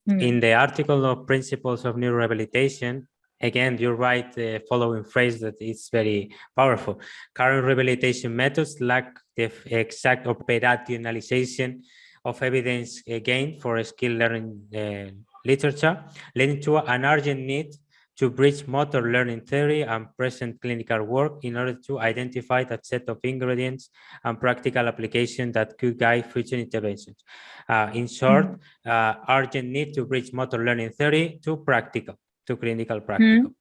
In the article of Principles of Neurorehabilitation, again, you write the following phrase that is very powerful. Current rehabilitation methods lack the exact operationalization of evidence gained for skill learning literature, leading to an urgent need to bridge motor learning theory and present clinical work in order to identify that set of ingredients and practical application that could guide future interventions. In short, urgent need to bridge motor learning theory to clinical practical.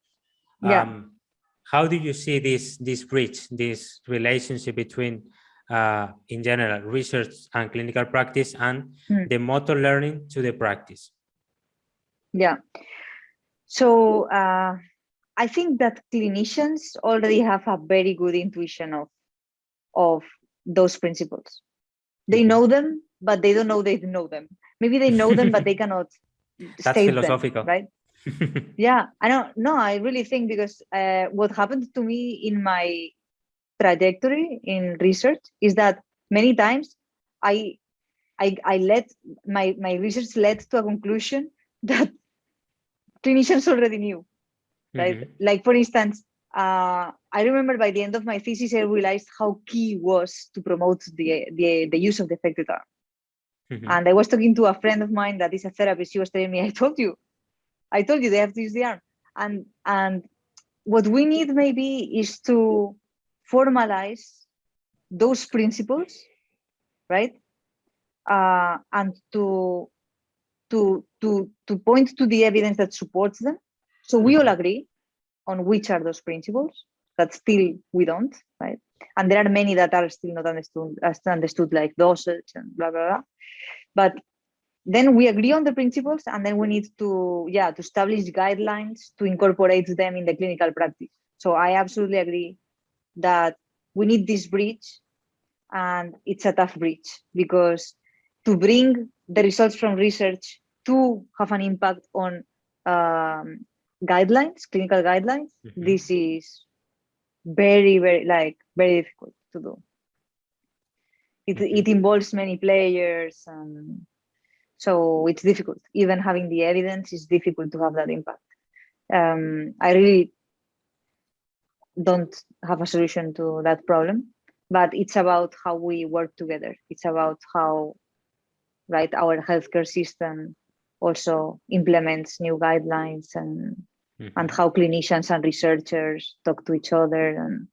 How do you see this bridge, this relationship between, in general, research and clinical practice and the motor learning to the practice? Yeah. So I think that clinicians already have a very good intuition of those principles. They know them, but they don't know they know them. Maybe they know them, but they cannot state philosophical. them, right? Yeah, I don't know. I really think because what happened to me in my trajectory in research is that many times I led my research led to a conclusion that clinicians already knew, right? Like, for instance, I remember by the end of my thesis, I realized how key was to promote the use of the affected arm. And I was talking to a friend of mine that is a therapist. She was telling me, I told you they have to use the arm. And what we need maybe is to formalize those principles, right? And to point to the evidence that supports them. So we all agree on which are those principles that still we don't, right? And there are many that are still not understood like dosage and blah, blah, blah. But then we agree on the principles, and then we need to establish guidelines to incorporate them in the clinical practice. So I absolutely agree that we need this bridge, and it's a tough bridge because to bring the results from research to have an impact on guidelines, clinical guidelines, this is very, very, very difficult to do. It involves many players, and so it's difficult. Even having the evidence is difficult to have that impact. I really don't have a solution to that problem, but it's about how we work together. It's about how, right, our healthcare system also implements new guidelines and how clinicians and researchers talk to each other, and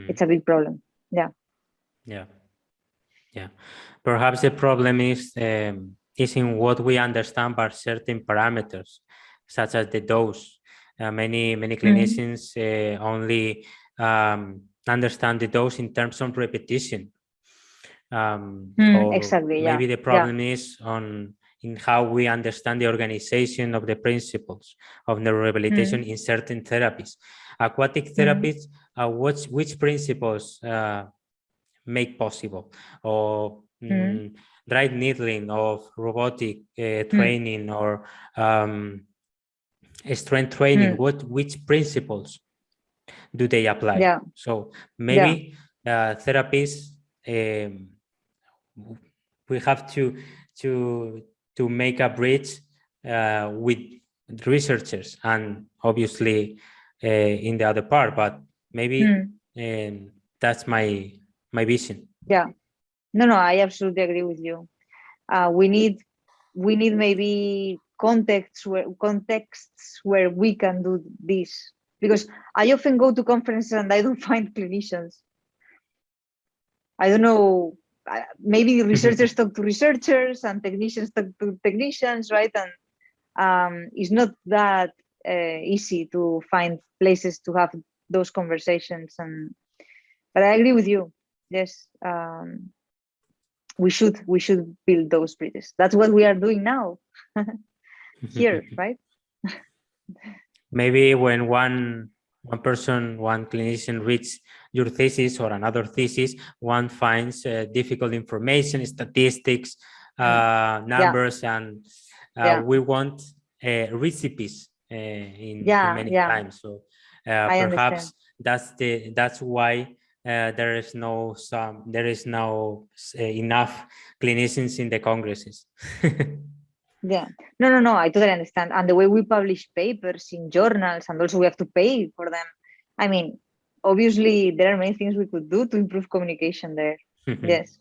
it's a big problem. Perhaps the problem is in what we understand by certain parameters, such as the dose. Many clinicians only understand the dose in terms of repetition. Exactly. Maybe the problem is in how we understand the organization of the principles of neurorehabilitation in certain therapies. Aquatic therapies, which principles make possible, or dry needling, of robotic training, or strength training, which principles do they apply? So maybe therapists, we have to make a bridge with researchers, and obviously in the other part, but maybe that's my vision. No, I absolutely agree with you. We need maybe contexts where we can do this, because I often go to conferences and I don't find clinicians. I don't know, maybe researchers talk to researchers and technicians talk to technicians, right? And it's not that easy to find places to have those conversations. But I agree with you. Yes, we should build those bridges. That's what we are doing now here, right? Maybe when one clinician reads your thesis or another thesis, one finds difficult information, statistics, numbers, and we want recipes in many times. So perhaps that's why there is no enough clinicians in the congresses. Yeah. No. I totally understand. And the way we publish papers in journals, and also we have to pay for them. I mean, obviously, there are many things we could do to improve communication there. Yes.